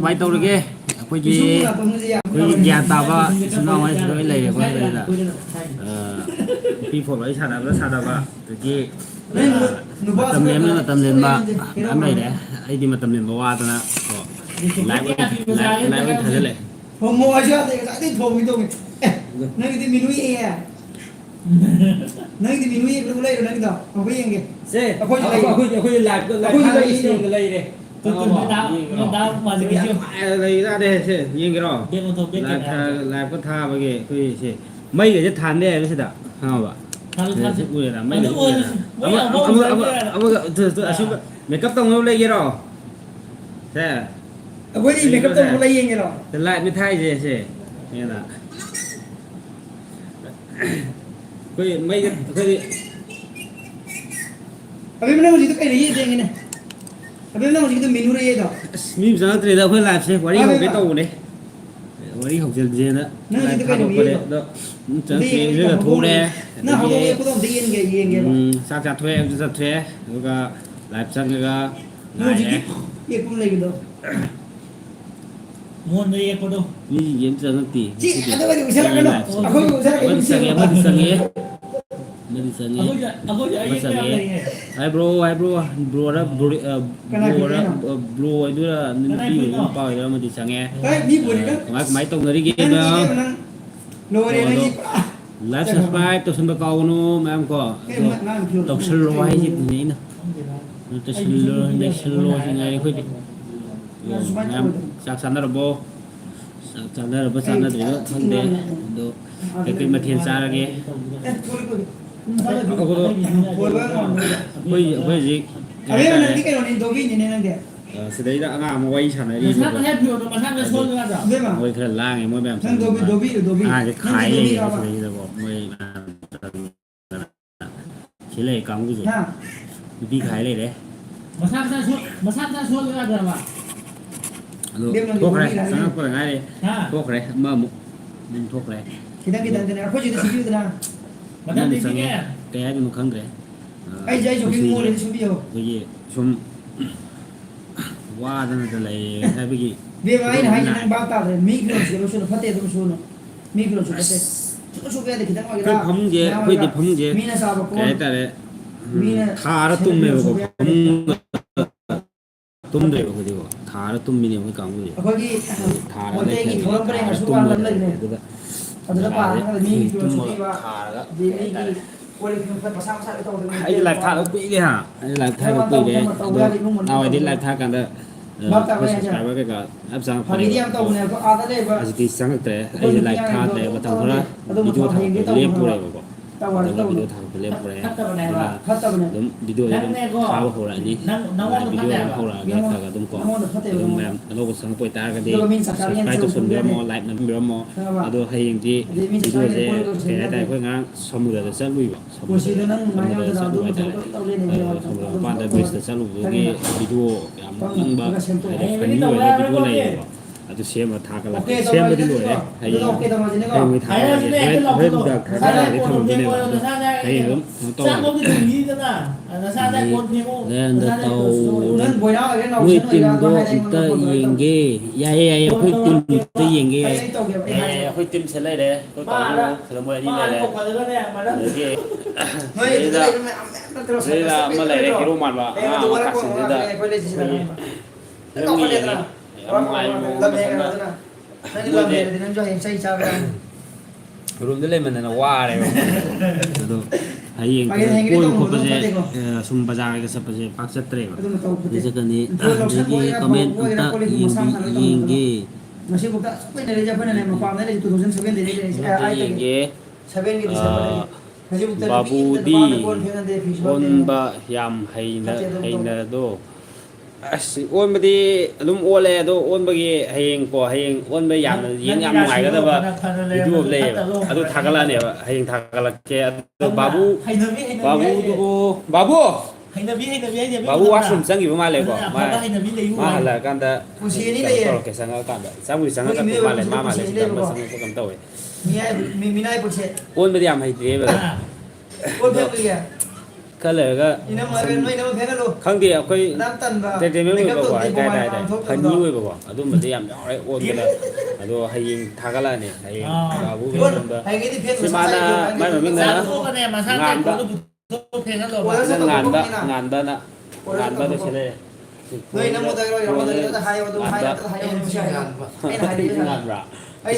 quay tàu được kia quay gì quay nhà tàu á chúng nó ấy rồi lấy quay lấy là khi phổ lấy sản phẩm nó sản phẩm từ kia tầm liềm nữa là tầm liềm ba ăn này đấy ấy đi mà tầm liềm qua tao nè lại cái thời lệ hôm mua chưa thì cái cái thùng cái thùng nơi cái mình nuôi e nơi cái mình nuôi cái lấy rồi nơi đó không biết gì xe khôi lại cái lấy đi tôi đau mà gì chưa lấy ra đây nhìn cái đó lại có tha với cái mấy cái chất than đây nó sẽ đảo không ạ sẽ vui là mấy cái ông mày cấp tông không lấy cái đó thế với gì mày cấp tông không lấy gì đó lại mới thay gì nghe là cái mấy cái अभी मैंने मुझे तो कहीं नहीं देंगे ना अभी मैंने मुझे तो मेनू रही है तो mình giờ từ đâu phải làm xe quá đi học cái tàu đấy quá đi học gì nữa lại tham học cái đấy đó chẳng thì rất là thú đấy nó học cái cũng không tiền cái sang chặt thuê rồi cả lại sang cái này cái cũng lấy được muốn đi có đâu như gì em chẳng tí chị anh tôi đi xem cái đó không xem cái sang em mới sang nghe mình sang nghe aku mới sang nghe hai bro đó bro itu là mình đi được bao giờ mình đi sang nghe cái đi buồn đó máy tông người đi game đó like subscribe tôi xin báo nó mà em có đọc slow hay gì thế này nó slow thì ngày khơi đi em chắc chắn là bố chắc chắn là bố chắn là được không để được cái mà thiên sa ra kia bây gì cái đó nên đối với nên cái sẽ đấy đã làm quay sản này đi mà sát hết nhiều mà sát cái số nữa rồi ngồi thật là ngày mỗi bạn đối với cái khái này thì là bỏ mười chỉ lấy cắm cái gì đi khái này đấy mà sát ra số nữa rồi mà thuốc này sáng có ngay đây thuốc này mơ mục thuốc này kita aku jadi sini tu lah mana di sini cái gì mà không đấy ai jai jo king mo le sini jo cái gì xung qua cho nên là hay cái gì dia main hanya nang bata de micro silo silo phate tu suno micro silo phate su về thì kita ngồi cái phóng gì cái gì phóng gì mina sa ba ko cái ta đấy thà nó tung mèo của tum đấy cái gì thà nó tum mini cái cọng cái gì akhoi thà mo nó te ki thoram pare ha su ban lam lai ne adula pa na ni ki su ki ba di ni ki quay phim phân pasang pasang itu ấy là thà nó quỷ đi hả ấy là thay một quỷ đấy nào ấy đi lại thà cả đó subscribe cái cả áp sang hari dia tahu ne ko ada le ba thì sáng được đấy ấy là lại thà đấy và thằng đó video thằng live của này của tahu đó tahu video thằng live của này kata benar đúng video đấy khá hồi lại đi video hồi lại cái thằng đúng có đúng em nó có sáng quay ta cái đi subscribe cho xuân mò lại nó mò đó hay những cái video đấy cái này có ngang xong rồi sẽ lui vào xong rồi sẽ lui tại xong rồi ban đầu sẽ lui cái video yang ba cái người video này itu xem mà thà cái xem cái điều đấy hay người thà hết được thà để thằng cái này hay lắm to nên là tàu người tìm đồ ta yên ghê ya khơi tìm ta yên ghê khơi tìm sẽ lấy đấy tôi còn là mới đi lấy đấy đây là mà lấy đấy cái đồ mặn vào cắt xuống đây là không nghĩ gì rồi lên mình là qua đây hay cái cuối cùng cái sum bazar cái sắp cái bác sẽ treo thì sẽ cần đi cái comment ta yên cái masih buka sampai dari Japan dan memang farm dari 2007 dari yên cái 7 gitu masih buka babu di on ba yam hay na do ôn bữa đi lúc ôn lẹ đó ôn bữa cái hành của hành ôn bây giờ diễn nhắm ngoài cái đó mà video lẹ à tôi thằng cái là này hành thằng cái là cái babu babu asum sang gitu mà lẹ có mà là can ta cái sang cái sang cái mà lẹ mà lẹ sang cái cầm tàu ấy ôn bây giờ hay thế vậy ôn bây giờ khá là cái อีน้ำมันไม่น้ำมันแพ้กันลูก không thì cái น้ำตันบ่ แต่ไม่รู้ว่าได้พันยี่ไว้บ่อะดูมันจะยำอะไรโอนกันเลยดูให้ยิงทักกันแล้วเนี่ยให้ยิงบาบูเป็นคนเดียว ไอ้กี่ที่เพชร ใช่ไหมนะไม่เหมือน สา นะ ธุกันเนี่ยมาสร้างแต่คนก็เพลงนั่นหรอวะ งานบ้านตัวเฉลย เฮ้ยน้ำมันอะไรน้ำมันอะไรจะให้ว่าดูให้จะให้ไม่ใช่งานไม่ให้ดี งานบ้า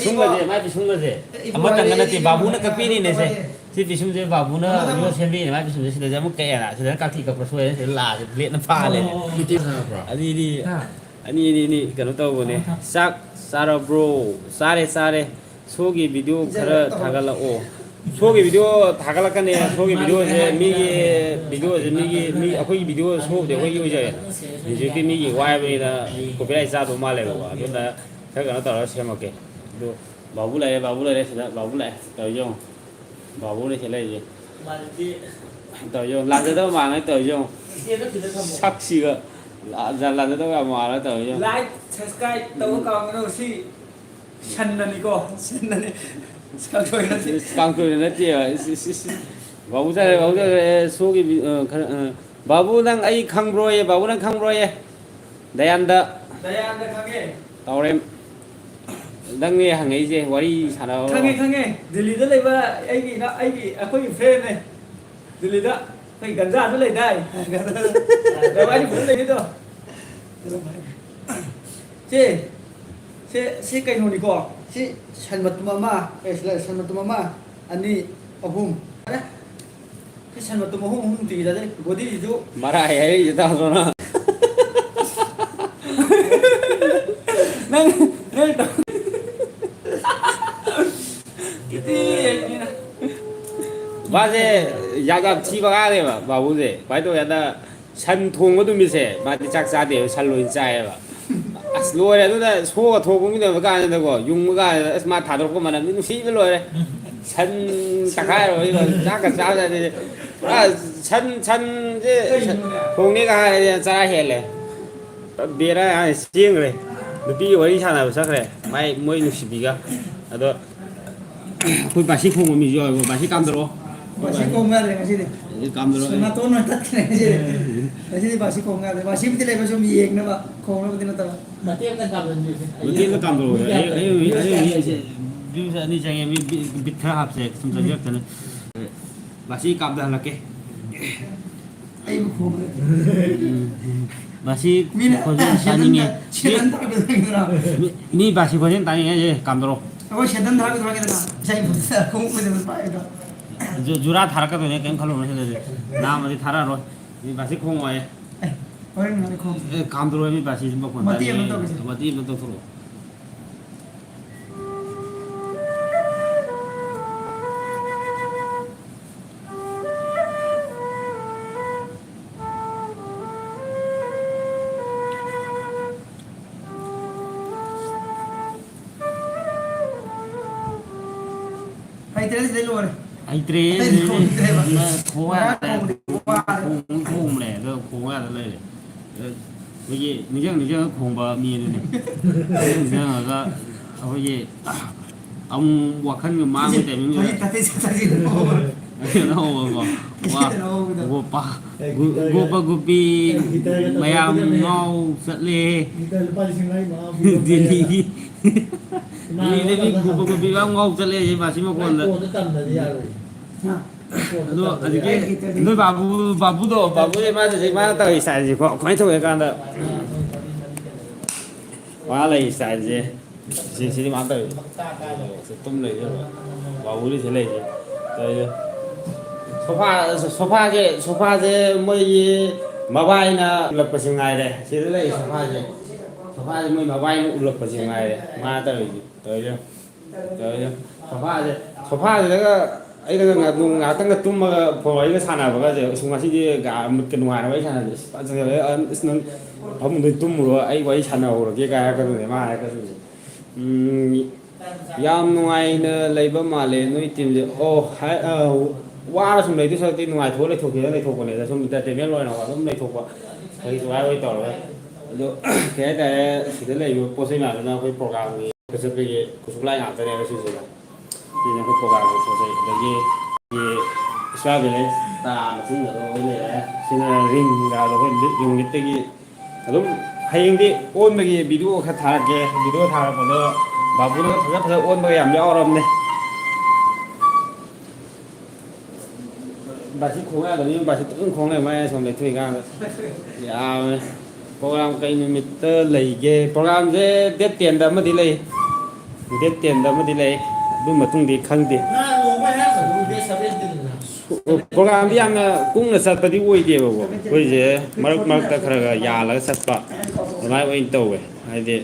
ชุ่มกันสิไม่ไปชุ่มกันสิอามาตั้งกันนะที่บาบูนักกับพี่นี่เนี่ยสิที่ไปชุ่มสิบาบูนะมีว่าเชฟบี้เนี่ยไม่ไปชุ่มสิเลยจะมุกแก่ละฉะนั้นการที่กับประสวยเนี่ยลาเละน้ำฟ้าเลยอันนี้กันตัวเนี่ยซักซาราโบรซาเรโชกีวิดีโอคาร์ทากันละโอ소개 비디오 다 갈라까네 소개 비디오 이제 미기 비디오 이제 미기 아코이 비디오 소개 되고 이거 이제 이제 미기 와이브이나 코피라이트 사도 말래고 근데 제가 나 따라 시험할게 또 바불래 진짜 바불래 또요 바불래 쟤래 이제 또요 라데도 많아 또요 삭시가 라데도 많아 또요 라이 스카이 또 가면 시 샨나니고 샨나니 깡소리 났지 바부자 속이 바부랑 아이 강브로에 바부랑 강브로에 다얀다 강해 tauem đang nghe hàng ấy gì quay sao đâu 강해 Delhi đó lấy ba ai akhoi friend này Delhi đó phải gần ra nó lấy đây đâu anh cũng lấy đó chị cái hồ đi co si Shanmat Mama Shanmat Mama ani ahum si Shanmat Mama hum ti da de godi ju mara है ये तो सुना nang किती बाजे यागा 치바가 돼 봐. 바보제. 바이도 야다 산 통어도 미세. 마디 작사대 살로 인자해 봐. 로에도 소가 도공이도 뭐가 안 되고 용무가 마 다들고 말은 는 시빌로 해. 산 딱하요 이거 작가 짜자 이제 아산 이제 공내가 짜라 해래. 베라 싱그래. 비 원이잖아 그래서 그래. 마이 뭐이 60비가. 아도 कोई बासी खोंग में जो है वो बासी काम करो bashi konga de ngasi de ये काम करो suna to no tat ne ngasi de bashi konga de bashi bi le bashi mi ek na ba khong na din ta ba มาเทียบกันกับเลย वो तीन काम करो ये जो नहीं चाहिए मैं बिठा आपसे समझ सकते हैं बासी काम dah lagi ai bu khong de बासी mina खोजन शानिंग है shedan ta be de na ni बासी खोजन तानी है ये काम करो aw shedan ta be de na sai bu khong ko de ba da जो जुरा थारा का तो नहीं कहीं खालो नहीं है नाम अभी थारा रो ये बासी खोंग है oi na khong काम करो ये बासी जिम्मा खोंग mati em to ke मती में तो थोड़ा ai tres de lo ai tre khô à khô này cái khô à đây này cái gì như cái khô bờ miên này như là cái gì ông hoặc khăn người mang cái tem như ai ta te sa ji no nó wow gopa gopi mayam ngau satle Delhi ini gopa gopi ngau satle je masih mau kon nó cái nó babu đó babu ấy mà thì mà tao xài gì có quay thôi cái đó quá là xài gì xin mà tao tôm này babu đi thế này rồi sofa cái mới mobile na lập cái ngày đấy chỉ lấy sofa cái mới mobile lập cái ngày đấy mà tới sofa cái ai cái ngà tăng cái tum mà phổ cái sana vào cái xung quanh cái gà một cái ngoài nó cái sana bắt đầu cái nó không được tum rồi ai quay sana rồi cái này mà cái yam ngoài nó lấy bơm mà lấy nó tìm được hay qua xong lấy cái sao ngoài thua lấy thuộc cái này thuộc này là xong người ta tìm biết rồi nào xong lấy thuộc thì tụi ai quay tỏ rồi cái này thì lấy một post mà nó cái program cái sự cái supply hàng cái này cái sự gì thì nó cái program của tôi là cái ꯁ꯭ꯋꯥꯏꯗꯅꯦ ꯇꯥ ꯃꯁꯤꯡꯗꯣ ꯂꯩꯔꯦ ꯁꯤꯅ ꯔꯤꯡꯒꯥꯗꯣ ꯑꯩꯈꯣꯏ ꯌꯨꯝ ꯂꯤꯠꯇꯒꯤ ꯑꯗꯨꯝ ꯍꯌꯦꯡꯗꯤ ꯑꯣꯟꯕꯒꯤ video ꯈꯔ ꯊꯥꯔꯛꯀꯦ ꯚꯤꯗꯤꯑꯣ ꯊꯥꯔꯛꯄꯗꯣ ꯕꯥꯕꯨꯅ ꯐꯖ ꯐꯖ ꯑꯣꯟꯕꯒ ꯌꯥꯝ ꯌꯥꯎꯔꯕꯅꯦ ꯕꯥꯁꯤ ꯈꯣꯡ ꯌꯥꯗꯕꯅꯤ ꯕꯥꯁꯤ ꯇꯨꯃꯤꯟ ꯈꯣꯡ ꯂꯩ ꯃꯥꯏ ꯁꯣꯝ ꯂꯩꯊꯣꯛꯏꯀꯥꯟꯗ ꯌꯥꯝꯅ ꯄ꯭ꯔꯣꯒ꯭ꯔꯥꯝ ꯀꯩ ꯅꯨꯃꯤꯠꯇ ꯂꯩꯒꯦ ꯄ꯭ꯔꯣꯒ꯭ꯔꯥꯝꯁꯦ ꯗꯦꯠ 10ꯗ ꯑꯃꯗꯤ ꯂꯩ ꯗꯦꯠ 10ꯗ ꯑꯃꯗꯤ ꯂꯩ ꯑꯗꯨ ꯃꯇꯨꯡꯗꯤ ꯈꯪꯗꯦ ꯄ꯭ꯔꯣꯒ꯭ꯔꯥꯝꯗꯤ ꯌꯥꯝꯅ ꯀꯨꯡꯅ ꯆꯠꯄꯗꯤ ꯑꯣꯏꯗꯦꯕꯀꯣ ꯑꯩꯈꯣꯏꯁꯦ ꯃꯔꯛ ꯃꯔꯛꯇ ꯈꯔ ꯈꯔ ꯌꯥꯜꯂꯒ ꯆꯠꯄ ꯑꯗꯨꯃꯥꯏꯅ ꯑꯣꯏꯅ ꯇꯧꯋꯦ ꯍꯥꯏꯗꯤ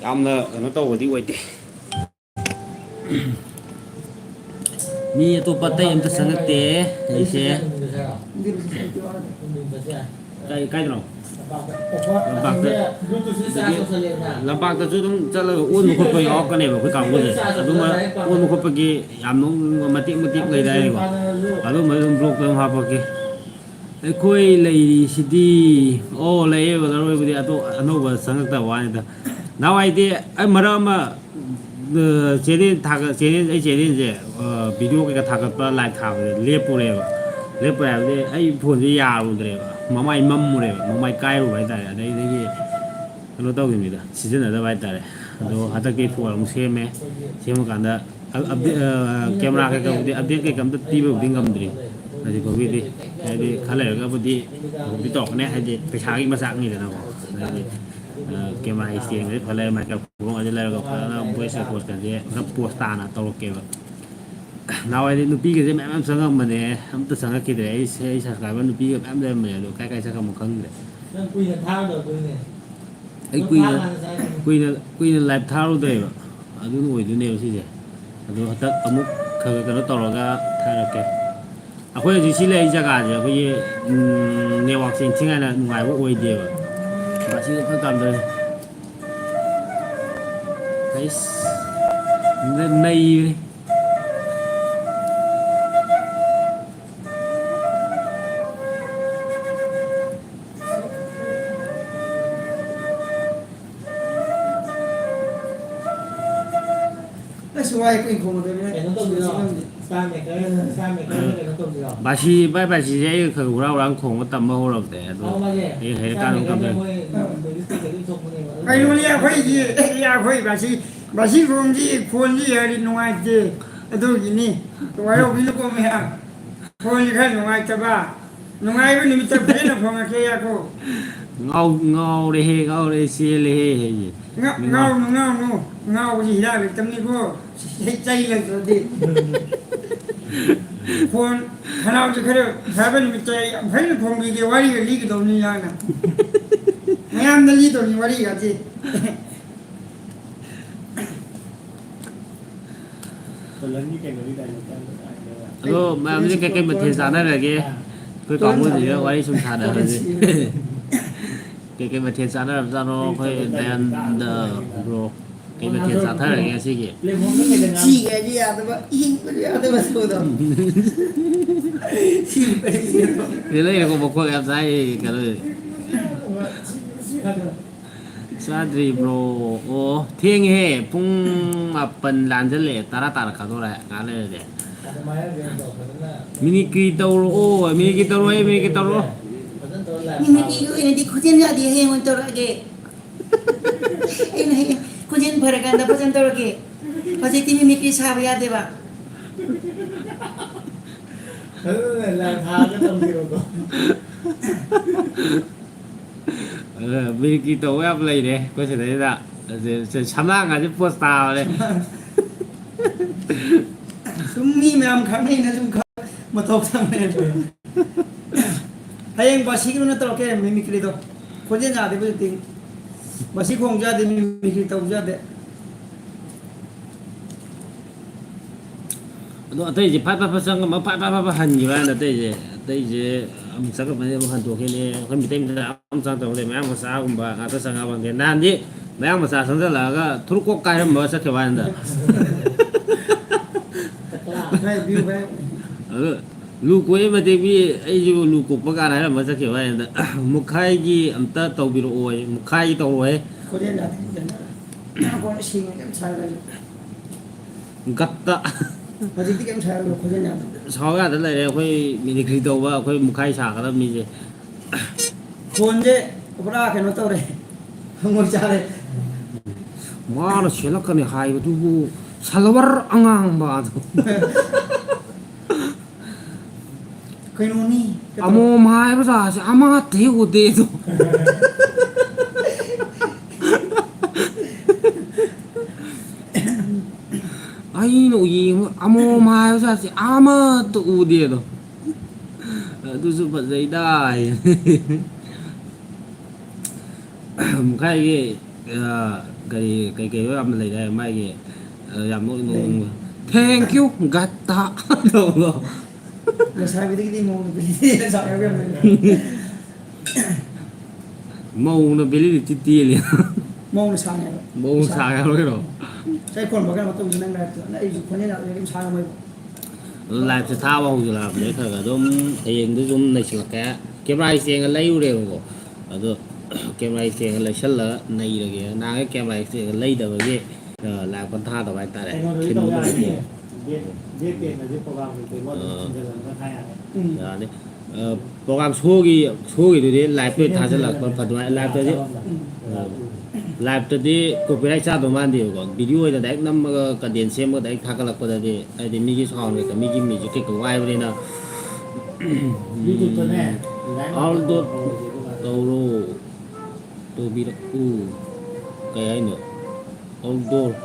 ꯌꯥꯝꯅ ꯀꯩꯅꯣ ꯇꯧꯕꯗꯤ ꯑꯣꯏꯗꯦ ꯃꯤ ꯑꯇꯣꯞꯄ ꯑꯇꯩ ꯑꯝꯇ ꯆꯪꯉꯛꯇꯦ ꯑꯩꯁꯦ ꯀꯥꯏꯗꯅꯣ ꯂꯝꯄꯥꯛꯇꯁꯨ ꯑꯗꯨꯝ ꯆꯠꯂꯒ ꯑꯣꯟꯕ ꯈꯣꯠꯄ ꯌꯥꯎꯔꯛꯀꯅꯦꯕ ꯑꯩꯈꯣꯏ ꯀꯥꯡꯕꯨꯁꯦ ꯑꯗꯨꯝꯕ ꯑꯣꯟꯕ ꯈꯣꯠꯄꯒꯤ ꯌꯥꯝ ꯅꯣꯡ ꯃꯇꯦꯛ ꯃꯇꯦꯛ ꯂꯩꯗꯥꯏꯅꯦꯀꯣ ꯑꯗꯨꯝꯕ ꯑꯗꯨꯝ ꯕ꯭ꯂꯣꯛꯇ ꯑꯗꯨꯝ ꯍꯥꯞꯄꯛꯀꯦ ꯑꯩꯈꯣꯏ ꯂꯩꯔꯤꯁꯤꯗꯤ ꯑꯣ ꯂꯩꯌꯦꯕ ꯂꯔꯣꯏꯕꯨꯗꯤ ꯑꯅꯧꯕ ꯆꯪꯉꯛꯇꯕ ꯋꯥꯅꯤꯗ ꯅꯍꯥꯟꯋꯥꯏꯗꯤ ꯑꯩ ꯃꯔꯛ ꯑꯃ ꯆꯦꯅꯦꯜ ꯑꯩ ꯆꯦꯅꯦꯜꯁꯦ ꯚꯤꯗꯤꯑꯣ ꯀꯩꯀꯥ ꯊꯥꯒꯠꯄ ꯂꯥꯏꯚ ꯊꯥꯕꯁꯦ ꯂꯦꯞꯄꯨꯔꯦꯕ ꯂꯦꯞꯄꯨꯔꯦ ꯍꯥꯏꯕꯗꯤ ꯑꯩ ꯐꯣꯟꯁꯦ ꯌꯥꯔꯨꯗ꯭ꯔꯦꯕ ꯃꯃꯥꯏ ꯃꯝꯃꯨꯔꯦꯕ ꯃꯃꯥꯏ ꯀꯥꯏꯔꯨꯕ ꯍꯥꯏꯇꯥꯔꯦ ꯑꯗꯩꯗꯒꯤ ꯀꯩꯅꯣ ꯇꯧꯈꯤꯕꯅꯤꯗ ꯁꯤꯖꯤꯟꯅꯗꯕ ꯍꯥꯏꯇꯥꯔꯦ ꯑꯗꯣ ꯍꯟꯗꯛꯇꯤ ꯐꯣꯟ ꯑꯃꯨꯛ ꯁꯦꯝꯃꯦ ꯁꯦꯝꯃꯀꯥꯟꯗ ꯀꯦꯃꯦꯔꯥ ꯀꯩꯀꯥꯕꯨꯗꯤ ꯑꯞꯗꯦꯠ ꯀꯩꯀꯥ ꯑꯝꯇ ꯄꯤꯕꯕꯨꯗꯤ ꯉꯝꯗ꯭ꯔꯤ ꯍꯧꯖꯤꯛꯐꯥꯎꯒꯤꯗꯤ ꯍꯥꯏꯗꯤ ꯈꯔ ꯂꯩꯔꯒꯕꯨꯗꯤ ꯇꯧꯔꯛꯀꯅꯤ ꯍꯥꯏꯗꯤ ꯄꯩꯁꯥꯒꯤ ꯃꯆꯥꯛꯅꯤꯗꯅꯀꯣ ꯍꯥꯏꯗꯤ ꯀꯦꯃꯦꯔꯥ ꯏꯁꯇꯦꯟꯒꯁꯦ ꯐꯖꯅ ꯂꯩꯔ ꯃꯥꯏꯀ꯭ꯔꯣꯐꯣꯟ ꯑꯁꯤ ꯂꯩꯔꯒ ꯐꯖꯅ ꯚꯣꯏꯁ ꯔꯦꯀꯣꯔꯗꯀꯁꯦ ꯈꯔ ꯄꯣꯁ ꯇꯥꯅ ꯇꯧꯔꯛꯀꯦꯕ ꯅꯍꯥꯟꯋꯥꯏꯗꯤ ꯅꯨꯄꯤꯒꯁꯦ ꯃꯌꯥꯝ ꯆꯪꯉꯝꯕꯅꯦ ꯑꯝꯇ ꯆꯪꯉꯛꯈꯤꯗ꯭ꯔꯦ ꯑꯩ ꯁꯕꯁꯀ꯭ꯔꯥꯏꯕꯔ ꯅꯨꯄꯤꯒ ꯃꯌꯥꯝ ꯂꯩꯔꯝꯕꯅꯦ ꯑꯗꯣ ꯀꯥꯏ ꯆꯠꯈ꯭ꯔꯕꯅꯣ ꯈꯪꯗ꯭ꯔꯦ ꯑꯩ ꯀꯨꯏꯅ ꯂꯥꯏꯚ ꯊꯥꯔꯨꯗ꯭ꯔꯦꯕ ꯑꯗꯨꯅ ꯑꯣꯏꯗꯣꯏꯅꯦꯕ ꯁꯤꯁꯦ ꯑꯗꯣ ꯍꯟꯗꯛ ꯑꯃꯨꯛ ꯈꯔ ꯀꯩꯅꯣ ꯇꯧꯔꯒ ꯊꯥꯔꯛꯀꯦ ꯑꯩꯈꯣꯏ ꯍꯧꯖꯤꯛ ꯁꯤ ꯂꯩꯔꯤ ꯖꯒꯥꯁꯦ ꯑꯩꯈꯣꯏꯒꯤ ꯅꯦꯠꯋꯥꯛꯁꯦ ꯏꯟꯊꯤꯉꯥꯏꯅ ꯅꯨꯡꯉꯥꯏꯕ ꯑꯣꯏꯗꯦꯕ ꯃꯁꯤꯒ ꯐꯔ ꯇꯥꯟꯗꯣꯏꯅꯦ ꯅꯩꯕꯅꯤ ꯕꯥꯁꯤ ꯚꯥꯏ ꯕꯥꯁꯤꯁꯦ ꯑꯩ ꯈꯔ ꯍꯨꯔꯥꯟ ꯍꯨꯔꯥꯟ ꯈꯣꯡꯕ ꯇꯝꯕ ꯍꯧꯔꯕꯅꯦ ꯑꯗꯣ ꯑꯩ ꯍꯩꯔꯀꯥꯟꯗ ꯑꯗꯨꯝ ꯇꯝꯖꯔꯦ ꯀꯩꯅꯣꯅꯤ ꯑꯩꯈꯣꯏꯒꯤ ꯑꯩꯈꯣꯏ ꯕꯥꯁꯤ ꯈꯣꯡꯁꯤ ꯐꯣꯟꯁꯤ ꯌꯥꯔꯤ ꯅꯨꯡꯉꯥꯏꯇꯦ ꯑꯗꯨꯒꯤꯅꯤ ꯋꯥꯔꯧꯕꯤꯅꯨꯀꯣ ꯃꯌꯥꯝ ꯐꯣꯟꯁꯤ ꯈꯔ ꯅꯨꯡꯉꯥꯏꯇꯕ ꯅꯨꯡꯉꯥꯏꯕ ꯅꯨꯃꯤꯠꯇ ꯐꯖꯅ ꯐꯣꯡꯉꯛꯀꯦ ꯌꯥꯀꯣ ꯉꯥꯎꯔꯦ ꯆꯦꯜꯂꯦꯍꯦ ꯉꯥꯎꯕꯁꯤ ꯍꯤꯗꯥꯛ ꯂꯩꯇꯕꯅꯤꯀꯣ ꯆꯩ ꯂꯩꯇ꯭ꯔꯗꯤ ꯐꯣꯟ ꯈꯅꯥꯎꯁꯤ ꯈꯔ ꯐꯕ ꯅꯨꯃꯤꯠꯇ ꯌꯥꯝ ꯐꯖꯅ ꯐꯣꯡꯕꯤꯒꯦ ꯋꯥꯔꯤꯒ ꯂꯤꯒꯗꯧꯅꯤ ꯌꯥꯅ ꯃꯌꯥꯝꯗ ꯂꯤꯗꯧꯅꯤ ꯋꯥꯔꯤꯒꯁꯤ ꯑꯗꯣ ꯃꯌꯥꯝꯁꯦ ꯀꯩꯀꯩ ꯃꯊꯦꯜ ꯆꯥꯟꯅꯔꯒꯦ ꯑꯩꯈꯣꯏ ꯀꯥꯡꯕꯨꯁꯤꯒ ꯋꯥꯔꯤ ꯁꯨꯝ ꯁꯥꯟꯅꯔꯁꯤ ꯀꯩꯀꯩ ꯃꯊꯦꯜ ꯆꯥꯟꯅꯔꯕꯖꯥꯠꯅꯣ ꯑꯩꯈꯣꯏ ꯗꯌꯥꯟꯗ ꯕ꯭ꯔꯣ ꯀꯩ ꯃꯊꯦꯜ ꯆꯥꯊꯔꯒꯦ ꯉꯁꯤꯒꯤ ꯁꯤꯒꯗꯤ ꯌꯥꯗꯕ ꯍꯤꯡꯕꯗꯤ ꯌꯥꯗꯕ ꯇꯧꯗꯣ ꯂꯩꯔꯦꯀꯣ ꯃꯈꯣꯏ ꯌꯥꯝ ꯆꯥꯏ ꯀꯩꯅꯣ ꯆꯥꯗ꯭ꯔꯤ ꯕ꯭ꯔꯣ ꯑꯣ ꯊꯦꯡꯉꯦꯍꯦ ꯄꯨꯡ 9 ꯂꯥꯟꯁꯤꯜꯂꯛꯑꯦ 10 ꯇꯥꯔꯛꯀꯗꯧꯔꯦ ꯉꯥꯏꯍꯥꯛ ꯂꯩꯔꯗꯤ ꯃꯤꯅꯤꯀ꯭ꯔꯤ ꯇꯧꯔꯛꯑꯣ ꯃꯤꯅꯤꯀ꯭ꯔꯤ ꯇꯧꯔꯛꯑꯣ ꯃꯤꯃꯤꯀ꯭ꯔꯤꯒꯤ ꯑꯣꯏꯅꯗꯤ ꯈꯣꯟꯖꯦꯜ ꯌꯥꯗꯦ ꯍꯌꯦꯡ ꯑꯣꯏꯅ ꯇꯧꯔꯛꯑꯒꯦ ꯑꯩꯅ ꯍꯌꯦꯡ ꯈꯣꯟꯖꯦꯜ ꯐꯔꯀꯥꯟꯗ ꯐꯖꯅ ꯇꯧꯔꯛꯀꯦ ꯍꯧꯖꯤꯛꯇꯤ ꯃꯤꯃꯤꯀ꯭ꯔꯤ ꯁꯥꯕ ꯌꯥꯗꯦꯕ ꯃꯤꯅꯤꯀ꯭ꯔꯤ ꯇꯧꯕ ꯌꯥꯝ ꯂꯩꯔꯦ ꯑꯩꯈꯣꯏ ꯁꯤꯗꯩꯗ ꯁꯝꯂꯥꯡꯒꯁꯦ ꯄꯣꯁ ꯇꯥꯕꯅꯦ ꯁꯨꯝ ꯃꯤ ꯃꯌꯥꯝ ꯈꯪꯅꯩꯅ ꯁꯨꯝ ꯃꯊꯧ ꯇꯧꯅꯩ ꯍꯌꯦꯡ ꯕꯥꯁꯤꯒꯤꯅ ꯇꯧꯔꯛꯀꯦ ꯃꯤꯃꯤꯀ꯭ꯔꯤꯗꯣ ꯈꯣꯟꯖꯦꯜ ꯌꯥꯗꯦꯕ ꯍꯧꯖꯤꯛꯇꯤ ꯕꯥꯁꯤ ꯈꯣꯡꯁꯨ ꯌꯥꯗꯦ ꯃꯤꯃꯤꯀ꯭ꯔꯤ ꯇꯧꯕꯁꯨ ꯌꯥꯗꯦ ꯑꯗꯣ ꯑꯇꯩꯁꯦ ꯐꯠ ꯆꯪꯉꯝꯃ ꯐꯠ ꯍꯟꯈꯤꯕ ꯍꯥꯏꯅ ꯑꯇꯩꯁꯦ ꯑꯃꯨꯛ ꯆꯪꯉꯛꯄꯅꯤ ꯑꯃꯨꯛ ꯍꯟꯗꯣꯛꯈꯤꯅꯤ ꯑꯩꯈꯣꯏ ꯃꯤꯇꯩ ꯃꯆꯥ ꯑꯃ ꯆꯪꯉꯛꯇꯕꯗꯤ ꯃꯌꯥꯡ ꯃꯆꯥꯒꯨꯝꯕ ꯉꯥꯛꯇ ꯆꯪꯉꯛꯑꯕ ꯈꯪꯗꯦ ꯅꯍꯥꯟꯗꯤ ꯃꯌꯥꯡ ꯃꯆꯥ ꯆꯪꯁꯤꯜꯂꯛꯑꯒ ꯊꯨꯔꯨꯀꯣꯛ ꯀꯥꯏꯔꯝꯕꯒ ꯆꯠꯈꯤꯕ ꯍꯥꯏꯅꯗ ꯑꯗꯣ ꯂꯨ ꯀꯣꯛꯏ ꯃꯇꯦꯛꯒꯤ ꯑꯩꯁꯤꯕꯨ ꯂꯨ ꯀꯣꯛꯄ ꯀꯥꯟꯅ ꯍꯥꯏꯔꯝꯕ ꯆꯠꯈꯤꯕ ꯍꯥꯏꯅꯗ ꯃꯨꯛꯈꯥꯏꯒꯤ ꯑꯝꯇ ꯇꯧꯕꯤꯔꯛꯑꯣ ꯃꯨꯛꯈꯥꯏꯒꯤ ꯇꯧꯔꯣꯏ ꯒꯠꯇ ꯍꯧꯖꯤꯛꯇꯤ ꯀꯩꯝ ꯁꯥꯔꯒ ꯈꯣꯟꯖꯦꯜ ꯌꯥꯗ꯭ꯔꯦ ꯁꯥꯎ ꯌꯥꯗ ꯂꯩꯔꯦ ꯑꯩꯈꯣꯏ ꯃꯤꯅꯤꯀ꯭ꯔꯤ ꯇꯧꯕ ꯑꯩꯈꯣꯏ ꯃꯨꯈꯥꯏ ꯁꯥꯒꯗꯕ ꯃꯤꯁꯦ ꯐꯣꯟꯁꯦ ꯄꯨꯔꯥ ꯀꯩꯅꯣ ꯇꯧꯔꯦ ꯍꯪꯉꯣꯏ ꯆꯥꯔꯦ ꯃꯥꯅ ꯁꯦꯠꯂꯛꯀꯅꯤ ꯍꯥꯏꯕꯗꯨꯕꯨ ꯁꯜꯋꯥꯔ ꯑꯉꯥꯡꯕ ꯑꯗꯨ ꯀꯩꯅꯣꯅꯤ ꯑꯃꯣꯝ ꯍꯥꯏꯕ ꯖꯥꯠꯁꯦ ꯑꯃꯠꯇ ꯍꯦꯛ ꯎꯗꯦ ꯑꯗꯣ ꯑꯩꯅ ꯌꯦꯡꯕ ꯑꯃꯣꯝ ꯍꯥꯏꯕ ꯖꯥꯠꯁꯦ ꯑꯃꯠꯇ ꯎꯗꯦ ꯑꯗꯣ ꯑꯗꯨꯁꯨ ꯐꯖꯩꯗ ꯃꯈꯥꯏꯒꯤ ꯀꯔꯤ ꯀꯩꯀꯩꯅꯣ ꯌꯥꯝꯅ ꯂꯩꯔꯦ ꯃꯥꯒꯤ ꯌꯥꯝ ꯅꯣꯛꯅꯤꯡꯕ ꯊꯦꯡꯀ꯭ꯌꯨ ꯒꯠꯇ ꯇꯧꯕꯗꯣ ꯂꯩꯁꯥꯕꯤꯗꯒꯤꯗꯤ ꯃꯧꯅ ꯚꯦꯂꯤꯗꯤꯇꯤ ꯇꯦꯜꯂꯤ ꯃꯧꯅ ꯁꯥꯡꯉꯦꯕ ꯃꯧ ꯁꯥꯡꯉꯦ ꯍꯥꯏꯕ꯭ꯔꯣ ꯀꯩꯅꯣ ꯆꯩ ꯈꯣꯟꯕ ꯀꯩꯅꯣ ꯇꯧꯁꯤ ꯅꯪ ꯂꯥꯏꯐꯇ ꯑꯩꯁꯨ ꯈꯣꯟꯖꯦꯜ ꯑꯗꯨꯝ ꯁꯥꯡꯉꯝꯃꯣꯏꯕ ꯑꯗꯨ ꯂꯥꯏꯐꯁꯦ ꯊꯥꯕ ꯍꯧꯖꯤꯜꯂꯛꯑꯕꯅꯦ ꯈꯔ ꯑꯗꯨꯝ ꯍꯌꯦꯡꯗꯨ ꯁꯨꯝ ꯅꯩꯁꯤꯜꯂꯛꯀꯦ ꯀꯦꯃꯦꯔꯥ ꯏꯁꯇꯦꯟꯒ ꯂꯩꯔꯨꯔꯦꯕꯀꯣ ꯑꯗꯣ ꯀꯦꯃꯦꯔꯥ ꯏꯁꯇꯦꯟꯒ ꯂꯩꯁꯜꯂꯒ ꯅꯩꯔꯒꯦ ꯅꯍꯥꯟꯒꯩ ꯀꯦꯃꯦꯔꯥ ꯏꯁꯇꯦꯟꯒ ꯂꯩꯗꯕꯒꯤ ꯂꯥꯏꯐ ꯊꯥꯗꯕ ꯍꯥꯏꯇꯥꯔꯦ ꯀꯩꯅꯣꯗꯗꯤ ꯇꯧ ꯌꯥꯔꯅꯤ ꯗꯦꯠ 10ꯗꯗꯤ ꯄ꯭ꯔꯣꯒ꯭ꯔꯥꯝ ꯀꯩꯀꯩ ꯑꯗꯨꯝ ꯊꯤꯟꯖꯜꯂꯒ ꯊꯥ ꯌꯥꯔꯦ ꯌꯥꯅꯤ ꯄ꯭ꯔꯣꯒꯥꯝ ꯁꯣꯒꯤꯗꯨꯗꯤ ꯂꯥꯏꯐꯇ ꯊꯥꯖꯤꯜꯂꯛꯄ ꯐꯗꯣꯏ ꯂꯥꯏꯐꯇꯗꯤ ꯂꯥꯏꯐꯇꯗꯤ ꯀꯣꯄꯤꯔꯥꯏꯠ ꯆꯥꯗꯧ ꯃꯥꯟꯗꯦꯕꯀꯣ ꯚꯤꯗꯤꯑꯣ ꯑꯣꯏꯅ ꯗꯥꯏꯔꯦꯛ ꯅꯝꯃꯒ ꯀꯟꯗꯦꯟ ꯁꯦꯝꯃꯒ ꯗꯥꯏꯔꯦꯛ ꯊꯥꯒꯠꯂꯛꯄꯗꯗꯤ ꯍꯥꯏꯗꯤ ꯃꯤꯒꯤ ꯁꯥꯎꯟ ꯀꯩꯀꯥ ꯃꯤꯒꯤ ꯃ꯭ꯌꯨꯖꯤꯛ ꯀꯩꯀꯥ ꯋꯥꯏꯕꯅꯤꯅ ꯌꯨꯇ꯭ꯌꯨꯕꯇꯅꯦ ꯑꯥꯎꯠꯗꯣ ꯇꯧꯔꯣ ꯇꯧꯕꯤꯔꯛꯎ ꯀꯩ ꯍꯥꯏꯅꯣ ꯑꯥꯎꯠꯗꯣꯔ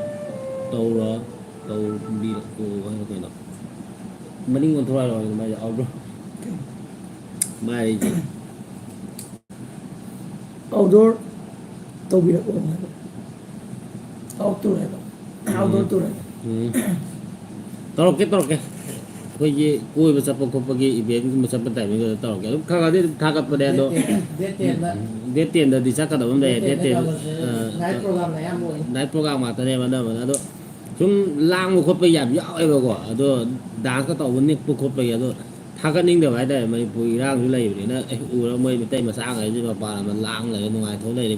ꯇꯧꯕꯤꯔꯛꯎ ꯍꯥꯏꯅ ꯀꯩꯅꯣ ꯃꯅꯤꯡ ꯑꯣꯟꯊꯣꯛ ꯍꯥꯏꯔꯣ ꯃꯥꯏꯁꯦ ꯑꯥꯎꯠꯗꯣꯔ ꯃꯥꯏꯁꯦ ꯑꯥꯎꯠꯗꯣꯔ ꯇꯧꯕꯤꯔꯛꯑꯣ ꯍꯥꯏꯕ ꯑꯥꯎꯠꯗꯣꯔ ꯍꯥꯏꯕ ꯑꯥꯎꯠꯗꯣꯔ ꯇꯨꯔ ꯇꯧꯔꯛꯀꯦ ꯑꯩꯈꯣꯏꯒꯤ ꯀꯣꯏꯕ ꯆꯠꯄ ꯈꯣꯠꯄꯒꯤ ꯏꯚꯦꯟꯒꯨꯝꯕ ꯆꯠꯄ ꯇꯥꯏꯃꯤꯡꯗꯨꯗ ꯇꯧꯔꯛꯀꯦ ꯑꯗꯨꯝ ꯈꯔ ꯈꯔꯗꯤ ꯑꯗꯨꯝ ꯊꯥꯒꯠꯄꯅꯦ ꯑꯗꯣ ꯗꯦꯠ 10ꯗ ꯗꯦꯠ 10ꯗꯗꯤ ꯆꯠꯀꯗꯕ ꯑꯃ ꯂꯩꯌꯦ ꯗꯦꯠ 10 ꯅꯥꯏꯠ ꯄ꯭ꯔꯣꯒ꯭ꯔꯥꯝꯅ ꯑꯌꯥꯝꯕ ꯑꯣꯏ ꯅꯥꯏꯠ ꯄ꯭ꯔꯣꯒꯥꯝ ꯉꯥꯛꯇꯅꯦꯕ ꯑꯅꯝꯕꯅ ꯑꯗꯣ ꯁꯨꯝ ꯂꯥꯡꯕ ꯈꯣꯠꯄ ꯌꯥꯝ ꯌꯥꯎꯋꯦꯕꯀꯣ ꯑꯗꯣ ꯗꯥꯟꯁꯀ ꯇꯧꯕ ꯅꯤꯛꯄ ꯈꯣꯠꯄꯒꯤ ꯑꯗꯣ ꯊꯥꯒꯠꯅꯤꯡꯗꯕ ꯍꯥꯏꯇꯥꯔꯦ ꯃꯅꯤꯄꯨꯔ ꯏꯔꯥꯡꯁꯨ ꯂꯩꯕꯅꯤꯅ ꯎꯔꯒ ꯃꯣꯏ ꯃꯩꯇꯩ ꯃꯆꯥꯉꯩꯁꯤ ꯃꯄꯥꯟ ꯑꯃ ꯂꯥꯡ ꯂꯩꯔꯦ ꯅꯨꯡꯉꯥꯏꯊꯣꯛ ꯂꯩꯔꯦ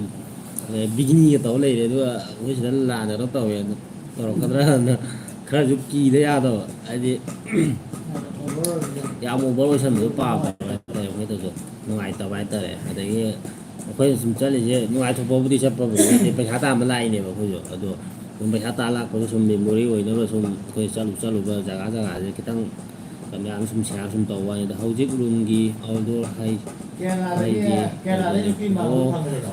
ꯕꯤꯒꯤꯅꯤꯒ ꯇꯧ ꯂꯩꯔꯦ ꯑꯗꯨꯒ ꯑꯩꯈꯣꯏ ꯁꯤꯗ ꯂꯥꯟꯅꯒ ꯇꯧꯋꯦ ꯑꯗꯣ ꯇꯧꯔꯛꯀꯗ꯭ꯔꯥꯅ ꯈꯔꯁꯨ ꯀꯤꯗ ꯌꯥꯗꯕ ꯍꯥꯏꯗꯤ ꯌꯥꯝ ꯑꯣꯚꯔ ꯑꯣꯏꯁꯟꯕꯗꯣ ꯄꯥꯝꯗꯕ ꯍꯥꯏꯇꯥꯔꯦ ꯑꯩꯈꯣꯏꯗꯁꯨ ꯅꯨꯡꯉꯥꯏꯇꯕ ꯍꯥꯏꯇꯥꯔꯦ ꯑꯗꯒꯤ ꯑꯩꯈꯣꯏꯅ ꯁꯨꯝ ꯆꯠꯂꯤꯁꯦ ꯅꯨꯡꯉꯥꯏꯊꯣꯛꯄꯕꯨꯗꯤ ꯆꯠꯄꯕꯨꯗꯤ ꯍꯥꯏꯗꯤ ꯄꯩꯁꯥ ꯇꯥꯟꯕ ꯂꯥꯛꯏꯅꯦꯕ ꯑꯩꯈꯣꯏꯁꯨ ꯑꯗꯣ ꯁꯨꯝ ꯄꯩꯁꯥ ꯇꯥꯟ ꯂꯥꯛꯄꯗ ꯁꯨꯝ ꯃꯦꯃꯣꯔꯤ ꯑꯣꯏꯅꯕ ꯁꯨꯝ ꯑꯩꯈꯣꯏ ꯆꯠꯂꯨꯕ ꯖꯒꯥꯁꯦ खितंग ꯃꯌꯥꯝ ꯁꯨꯝ ꯁꯤꯌꯥꯔ ꯁꯨꯝ ꯇꯧꯕ ꯋꯥꯅꯤꯗ ꯍꯧꯖꯤꯛ ꯔꯨꯝꯒꯤ ꯑꯥꯎꯠꯗꯣꯔ ꯀꯦꯔꯂꯥꯗꯒꯤ ꯃꯥꯕꯨ ꯐꯪꯒꯗꯣ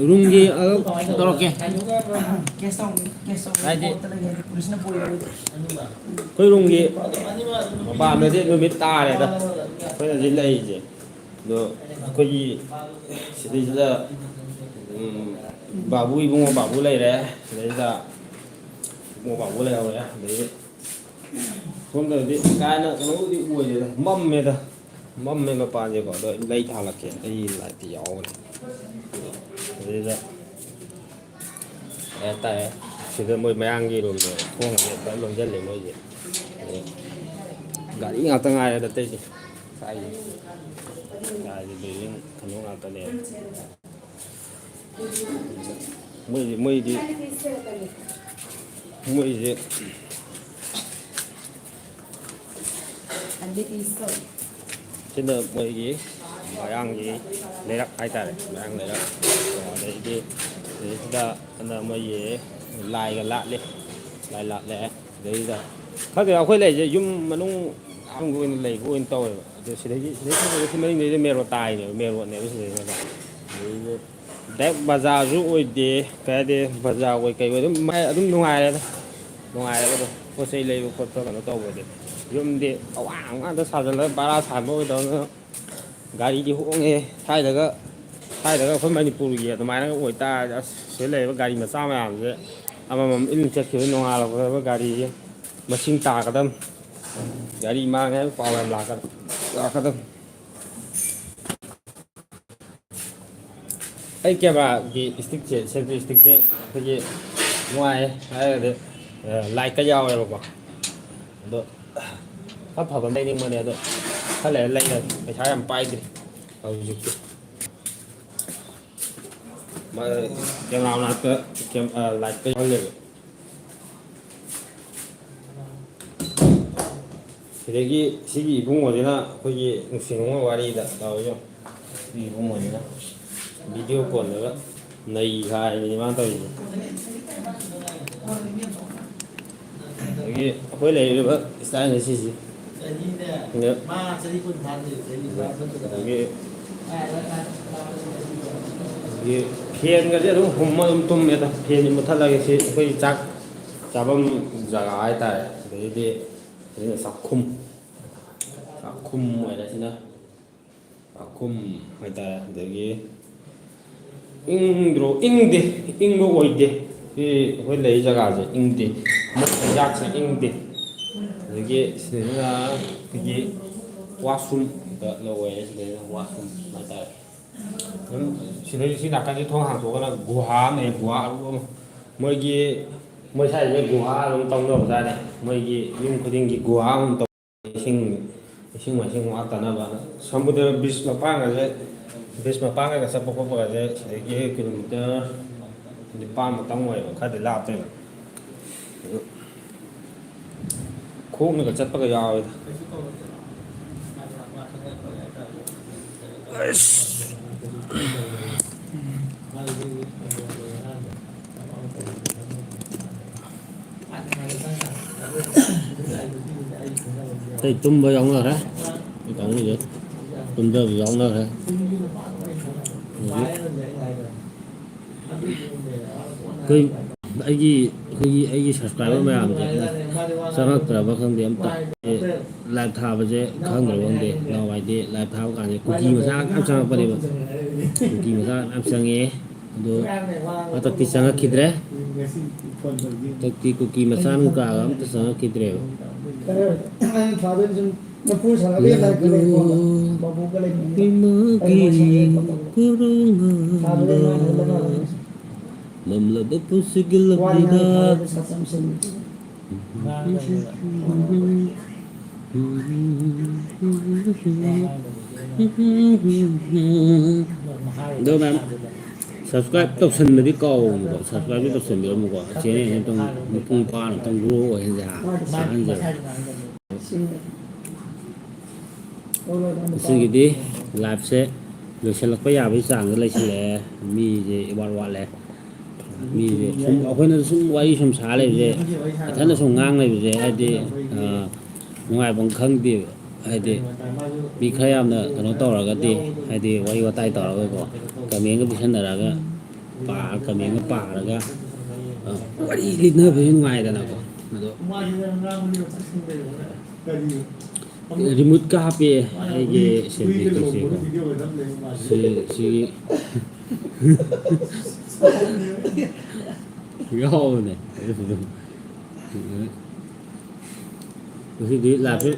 ꯔꯨꯝꯒꯤ ꯇꯧꯔꯛꯀꯦ ꯍꯥꯏꯗꯤ ꯄꯨꯂꯤꯁꯅ ꯄꯨꯔꯦ ꯑꯩꯈꯣꯏ ꯔꯨꯝꯒꯤ ꯃꯄꯥꯟꯗꯗꯤ ꯅꯨꯃꯤꯠ ꯇꯥꯔꯦꯗ ꯑꯩꯈꯣꯏꯅ ꯍꯧꯖꯤꯛ ꯂꯩꯔꯤꯁꯦ ꯑꯗꯣ ꯑꯩꯈꯣꯏꯒꯤ ꯁꯤꯗꯩꯁꯤꯗ ꯕꯥꯕꯨ ꯏꯕꯨꯡꯉꯣ ꯕꯥꯕꯨ ꯂꯩꯔꯦ ꯁꯤꯗꯩꯁꯤꯗ ꯏꯕꯨꯡꯉꯣ ꯕꯥꯕꯨ ꯂꯩꯍꯧꯔꯦ ꯑꯗꯩ ꯁꯣꯝꯗꯗꯤ ꯀꯥꯏꯅ ꯀꯩꯅꯣꯕꯨꯗꯤ ꯑꯣꯏꯗꯦꯗ ꯃꯝꯃꯦ ꯃꯄꯥꯟꯁꯦꯀꯣ ꯑꯗꯣ ꯂꯩ ꯊꯥꯜꯂꯛꯀꯦ ꯑꯩ ꯂꯥꯏꯠꯇꯤ ꯌꯥꯎꯕꯅꯦ ꯑꯗꯨꯗ ꯍꯥꯏꯇꯥꯔꯦ ꯁꯤꯗ ꯃꯣꯏ ꯃꯌꯥꯡꯒꯤ ꯔꯨꯝꯗꯣ ꯊꯣꯡꯁꯦ ꯂꯣꯏ ꯂꯣꯟꯁꯤꯜꯂꯦ ꯃꯣꯏꯁꯦ ꯒꯥꯔꯤ ꯉꯥꯛꯇ ꯉꯥꯏꯔꯦꯗ ꯑꯇꯩꯗꯤ ꯀꯥꯏꯗꯤ ꯕꯤꯜꯗꯤꯡ ꯀꯩꯅꯣ ꯉꯥꯛꯇꯅꯦ ꯃꯣꯏꯗꯤ ꯁꯤꯅ ꯃꯣꯏꯒꯤ ꯃꯌꯥꯡꯒꯤ ꯂꯩꯔꯛ ꯍꯥꯏꯇꯥꯔꯦ ꯃꯌꯥꯡ ꯂꯩꯔꯛ ꯑꯗꯩꯗꯤ ꯁꯤꯗꯩꯁꯤꯗ ꯃꯣꯏꯒꯤ ꯂꯥꯏꯒ ꯂꯥꯠꯂꯤ ꯂꯥꯏ ꯂꯥꯠꯂꯦ ꯑꯗꯩꯁꯤꯗ ꯈꯪꯗꯦ ꯑꯩꯈꯣꯏ ꯂꯩꯔꯤꯁꯦ ꯌꯨꯝ ꯃꯅꯨꯡ ꯑꯍꯥꯡꯕ ꯑꯣꯏꯅ ꯂꯩꯕ ꯑꯣꯏꯅ ꯇꯧꯋꯦꯕ ꯑꯗꯣ ꯁꯤꯗꯩ ꯃꯅꯤꯡꯗꯩꯗ ꯃꯦꯟ ꯔꯣꯗ ꯇꯥꯏꯅꯦꯕ ꯃꯦꯟ ꯔꯣꯗꯅꯦꯕ ꯁꯤꯗꯩꯁꯤꯅ ꯑꯗꯩꯗꯤ ꯗꯥꯏꯔꯦꯛ ꯕꯖꯥꯔꯁꯨ ꯑꯣꯏꯗꯦ ꯀꯩ ꯍꯥꯏꯗꯤ ꯕꯖꯥꯔ ꯑꯣꯏ ꯀꯩ ꯑꯣꯏ ꯑꯗꯨꯝ ꯅꯨꯡꯉꯥꯏꯔꯦꯗ ꯑꯗꯣ ꯄꯣꯠ ꯆꯩ ꯂꯩꯕ ꯈꯣꯠꯄ ꯀꯩꯅꯣ ꯇꯧꯕꯗꯤ ꯌꯨꯝꯗꯤ ꯑꯋꯥꯡ ꯉꯥꯛꯇ ꯁꯥꯖꯤꯜꯂꯒ ꯕꯔꯥ ꯁꯥꯟꯕ ꯑꯣꯏꯗꯕꯅꯤꯅ ꯒꯥꯔꯤꯗꯤ ꯍꯣꯡꯉꯦ ꯁ꯭ꯋꯥꯏꯗꯒ ꯑꯩꯈꯣꯏ ꯃꯅꯤꯄꯨꯔꯒꯤ ꯑꯗꯨꯃꯥꯏꯅꯒ ꯑꯣꯏꯇꯥꯔꯗꯤ ꯑꯁ ꯁꯤꯗ ꯂꯩꯔꯤꯕ ꯒꯥꯔꯤ ꯃꯆꯥ ꯃꯌꯥꯝꯁꯦ ꯑꯃꯃꯝ ꯏꯜ ꯆꯠꯈꯤꯕ ꯅꯣꯡꯉꯥꯜꯂꯛꯄꯗ ꯒꯥꯔꯤꯁꯦ ꯃꯁꯤꯡ ꯇꯥꯒꯗꯝ ꯒꯥꯔꯤ ꯃꯥꯡꯉꯦ ꯍꯥꯏꯕ ꯄꯥꯎ ꯌꯥꯝ ꯂꯥꯛꯀꯗꯝ ꯑꯩ ꯀꯦꯃꯦꯔꯥꯒꯤ ꯏꯁꯇꯤꯛꯁꯦ ꯁꯦꯜꯐꯤ ꯏꯁꯇꯤꯛꯁꯦ ꯑꯩꯈꯣꯏꯒꯤ ꯅꯨꯡꯉꯥꯏ ꯍꯥꯏꯔꯒꯗꯤ ꯂꯥꯏꯠꯀ ꯌꯥꯎꯋꯦꯕꯀꯣ ꯑꯗꯣ ꯐꯕ ꯑꯃ ꯂꯩꯅꯤꯡꯕꯅꯦ ꯑꯗꯣ ꯈꯔ ꯂꯩꯔ ꯂꯩꯔꯒꯦ ꯄꯩꯁꯥ ꯌꯥꯝ ꯄꯥꯏꯗ꯭ꯔꯤ ꯍꯧꯖꯤꯛꯇꯤ ꯀꯦꯃꯦꯔꯥ ꯃꯅꯥꯛꯇ ꯂꯥꯏꯠꯀ ꯌꯥꯎꯍꯜꯂꯦꯕ ꯁꯤꯗꯒꯤ ꯁꯤꯒꯤ 이봉원이나 ꯑꯩꯈꯣꯏꯒꯤ ꯅꯨꯡꯁꯤꯅꯨꯡ ꯋꯥꯔꯤꯗ ꯇꯧꯔꯤ죠. ꯁꯤꯒꯤ 이봉원이나 ꯚꯤꯗꯤꯑꯣ ꯀꯣꯜꯗꯒ ꯅꯩ ꯈꯥꯏꯕꯅꯤ ꯃꯥꯅ ꯇꯧꯔꯤꯁꯦ. ꯑꯗꯒꯤ ꯑꯩꯈꯣꯏ ꯂꯩꯔꯤꯕ ꯏꯁꯇꯥꯏꯜ ꯁꯤꯁꯤ. ꯑꯗꯒꯤ ꯐꯦꯟꯒꯁꯦ ꯑꯗꯨꯝ ꯍꯨꯝꯃ ꯑꯗꯨꯝ ꯇꯨꯝꯃꯦꯗ. ꯐꯦꯟꯁꯤ ꯃꯨꯠꯊꯠꯂꯒꯦ ꯁꯤ ꯑꯩꯈꯣꯏ ꯆꯥꯛ ꯆꯥꯐꯝ ꯖꯒꯥ ꯍꯥꯏꯇꯥꯔꯦ. ꯑꯗꯩꯗꯤ ꯑꯗꯨꯅ ꯆꯥꯛꯈꯨꯝ ꯑꯣꯏꯔꯦ ꯁꯤꯅ ꯆꯥꯛꯈꯨꯝ ꯍꯥꯏꯇꯥꯔꯦ. ꯑꯗꯒꯤ ꯏꯪꯗꯦ ꯏꯪꯕ ꯑꯣꯏꯗꯦ. ꯁꯤ ꯑꯩꯈꯣꯏ ꯂꯩꯔꯤ ꯖꯒꯥꯁꯦ ꯏꯪꯗꯦ. ꯆꯥꯛꯁꯦ ꯏꯪꯗꯦ. ꯑꯗꯒꯤ ꯁꯤꯗꯩꯅ ꯑꯩꯈꯣꯏꯒꯤ ꯋꯥꯁꯔꯨꯝꯗ ꯂꯧꯋꯦ. ꯁꯤꯗꯩꯅ ꯋꯥꯁꯔꯨꯝ ꯍꯥꯏꯇꯥꯔꯦ. ꯑꯗꯨꯝ ꯁꯤꯗꯩ ꯁꯤ ꯅꯥꯀꯟꯁꯤ ꯊꯣꯡ ꯍꯥꯡꯇꯣꯛꯑꯒꯅ ꯒꯨꯍꯥ ꯑꯃ ꯂꯩ. ꯒꯨꯍꯥ ꯑꯔꯨꯕ ꯑꯃ ꯃꯣꯏ ꯁ꯭ꯋꯥꯏꯁꯦ ꯒꯨꯍꯥ ꯑꯗꯨꯝ ꯇꯧꯅꯕꯖꯥꯠꯅꯤ. ꯃꯣꯏꯒꯤ ꯌꯨꯝ ꯈꯨꯗꯤꯡꯒꯤ ꯒꯨꯍꯥ ꯑꯃ ꯇꯧ ꯏꯁꯤꯡ ꯃꯥꯏꯁꯤꯡ ꯋꯥꯠꯇꯅꯕ. ꯁꯃꯨꯗ꯭ꯔ ꯕꯤꯆ ꯃꯄꯥꯟꯒꯁꯦ ꯆꯠꯄ ꯈꯣꯠꯄꯒꯁꯦ ꯁꯤꯗꯒꯤ ꯀꯤꯂꯣꯃꯤꯇꯔ 9 ꯑꯣꯏꯌꯦꯕ. ꯈꯔꯗꯤ ꯂꯥꯞꯄꯦꯕ. ꯈꯣꯡꯅꯒ ꯆꯠꯄꯒ ꯌꯥꯎꯋꯦꯗ. ꯑꯇꯩ ꯇꯨꯝꯕ ꯌꯥꯎꯅꯈ꯭ꯔꯦ. ꯀꯥꯡꯕꯨꯁꯦ ꯇꯨꯝꯗꯕ ꯌꯥꯎꯅꯈ꯭ꯔꯦ. ꯑꯩꯒꯤ ꯁꯕꯁꯀ꯭ꯔꯥꯏꯕꯔ ꯃꯌꯥꯝꯁꯦ ꯆꯪꯉꯛꯇ꯭ꯔꯕ ꯈꯪꯗꯦ. ꯑꯝꯇ ꯂꯥꯏꯚ ꯊꯥꯕꯁꯦ ꯈꯪꯗ꯭ꯔꯕ ꯈꯪꯗꯦ. ꯅꯍꯥꯟꯋꯥꯏꯗꯤ ꯂꯥꯏꯚ ꯊꯥꯕ ꯀꯥꯟꯗ ꯀꯨꯀꯤ ꯃꯆꯥ ꯌꯥꯝ ꯆꯪꯉꯛꯄꯅꯦꯕ. ꯀꯨꯀꯤ ꯃꯆꯥ ꯌꯥꯝ ꯆꯪꯉꯛꯑꯦ. ꯑꯗꯣ ꯍꯟꯗꯛꯇꯤ ꯆꯪꯉꯛꯈꯤꯗ꯭ꯔꯦ. ꯍꯟꯗꯛꯇꯤ ꯀꯨꯀꯤ ꯃꯆꯥ ꯅꯨꯡꯀꯥꯒ ꯑꯝꯇ ꯆꯪꯉꯛꯈꯤꯗ꯭ꯔꯦꯕ. ꯃꯝꯂꯕ ꯄꯨꯟꯁꯤꯒꯤ ꯂꯝꯕꯤꯗ ꯑꯗꯣ ꯃꯌꯥꯝ ꯁꯕꯁꯀ꯭ꯔꯥꯏꯕ ꯇꯧꯁꯟꯕꯗꯤ ꯀꯥꯎꯕꯀꯣ. ꯁꯕꯁꯀ꯭ꯔꯥꯏꯕꯇꯤ ꯇꯧꯁꯟꯕꯤꯔꯝꯃꯨꯀꯣ. ꯆꯦꯅꯦꯜꯁꯦ ꯑꯃꯨꯛꯇꯪ ꯃꯄꯨꯡ ꯐꯥꯅ ꯑꯃꯨꯛꯇꯪ ꯒ꯭ꯔꯣ ꯑꯣꯏꯍꯟꯁꯦ. ꯉꯁꯤꯒꯤꯗꯤ ꯂꯥꯏꯐꯁꯦ ꯂꯣꯏꯁꯤꯜꯂꯛꯄ ꯌꯥꯕꯒꯤ ꯆꯥꯡꯗ ꯂꯩꯁꯤꯜꯂꯛꯑꯦ. ꯃꯤꯁꯦ ꯏꯋꯥꯠ ꯋꯥꯠꯂꯦ. ꯃꯤꯁꯦ ꯁꯨꯝ ꯑꯩꯈꯣꯏꯅ ꯁꯨꯝ ꯋꯥꯔꯤ ꯁꯨꯝ ꯁꯥ ꯂꯩꯕꯁꯦ, ꯏꯊꯟꯗ ꯁꯨꯝ ꯉꯥꯡ ꯂꯩꯕꯁꯦ ꯍꯥꯏꯗꯤ ꯅꯨꯡꯉꯥꯏꯐꯝ ꯈꯪꯗꯦꯕ. ꯍꯥꯏꯗꯤ ꯃꯤ ꯈꯔ ꯌꯥꯝꯅ ꯀꯩꯅꯣ ꯇꯧꯔꯒꯗꯤ, ꯍꯥꯏꯗꯤ ꯋꯥꯔꯤ ꯋꯥꯇꯥꯏ ꯇꯧꯔꯒꯀꯣ, ꯀꯃꯦꯟꯒ ꯄꯤꯁꯟꯅꯔꯒ ꯀꯃꯦꯟꯒ ꯄꯥꯔꯒ ꯋꯥꯔꯤ ꯂꯤꯅꯕꯁꯦ ꯅꯨꯡꯉꯥꯏꯗꯅꯀꯣ. ꯑꯗꯣ ꯔꯤꯃꯨꯠꯀ ꯍꯥꯞꯄꯦ ꯑꯩꯒꯤ ꯁꯦꯟꯐꯤꯒꯁꯦꯀꯣ. ꯁꯤꯒꯤ ꯌꯥꯎꯕꯅꯦ. ꯉꯁꯤꯗꯤ ꯂꯥꯏꯐꯁꯦ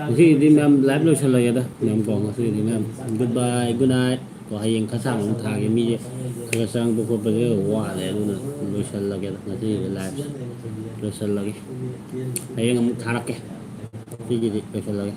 ꯉꯁꯤꯒꯤꯗꯤ ꯃꯌꯥꯝ ꯂꯥꯏꯐ ꯂꯣꯏꯁꯤꯜꯂꯒꯦꯗ ꯃꯌꯥꯝ ꯀꯣ. ꯉꯁꯤꯒꯤꯗꯤ ꯃꯌꯥꯝ ꯒꯨꯗ ꯕꯥꯏ ꯒꯨꯗ ꯅꯥꯏꯠ ꯀꯣ. ꯍꯌꯦꯡ ꯈꯔ ꯁꯥꯡꯅ ꯑꯃꯨꯛ ꯊꯥꯒꯦ. ꯃꯤꯁꯦ ꯈꯔ ꯆꯪꯕ ꯈꯣꯠꯄꯁꯦ ꯋꯥꯠꯂꯦ. ꯑꯗꯨꯅ ꯂꯣꯏꯁꯤꯜꯂꯒꯦꯗ ꯉꯁꯤꯒꯤꯗꯤ ꯂꯥꯏꯐꯁꯦ ꯂꯣꯏꯁꯤꯜꯂꯒꯦ. ꯍꯌꯦꯡ ꯑꯃꯨꯛ ꯊꯥꯔꯛꯀꯦ. ꯁꯤꯒꯤꯗꯤ ꯂꯣꯏꯁꯤꯜꯂꯒꯦ.